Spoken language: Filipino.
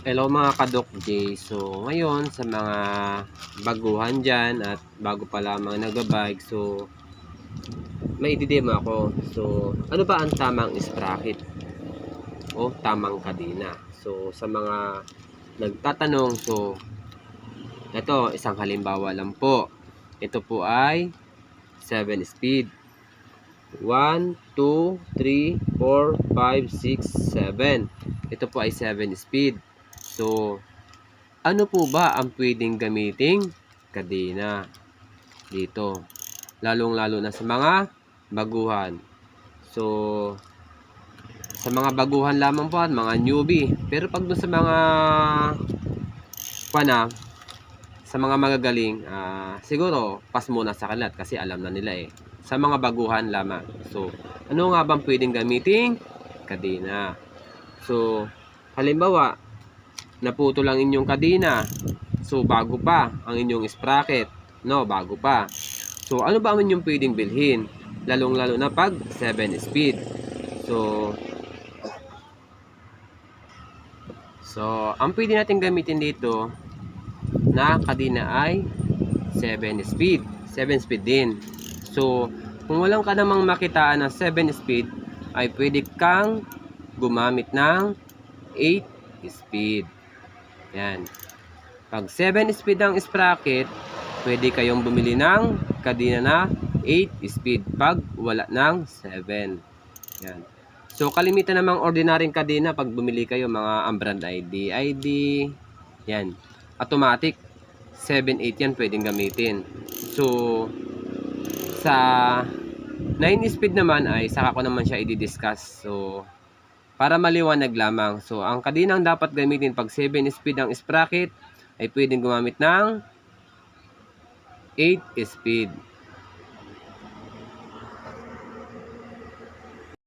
Hello mga Kadok J. So, ngayon sa mga baguhan dyan at bago pa lamang nagbabike, so may ididemo ako. So, ano ba ang tamang sprocket o tamang kadena? So, sa mga nagtatanong, so ito isang halimbawa lang po. Ito po ay 7 speed. 1, 2, 3, 4, 5, 6, 7. Ito po ay 7 speed. So, ano po ba ang pwedeng gamiting kadena dito? Lalong-lalo na sa mga baguhan. So, sa mga baguhan lamang po at mga newbie. Pero pag doon sa mga sa mga magagaling, siguro pas muna sa kanila kasi alam na nila eh. Sa mga baguhan lamang. So, ano nga bang pwedeng gamiting kadena? So, halimbawa, naputo lang inyong kadena. So, bago pa ang inyong sprocket. No, bago pa. So, ano ba ang inyong pwedeng bilhin? Lalong-lalo na pag 7 speed. So, ang pwede natin gamitin dito na kadena ay 7 speed. 7 speed din. So, kung walang ka namang makitaan ng 7 speed, ay pwede kang gumamit ng 8 speed. Yan. Pag 7 speed ang sprocket, pwede kayong bumili ng kadena na 8 speed pag wala ng 7. Yan. So, kalimitan namang ordinaryong kadena pag bumili kayo mga brand ID, yan. Automatic, 7-8 yan pwedeng gamitin. So, sa 9 speed naman ay saka ko naman siya i-discuss. So, para maliwanag lamang. So, ang kadinang dapat gamitin pag 7 speed ang sprocket ay pwedeng gumamit ng 8 speed.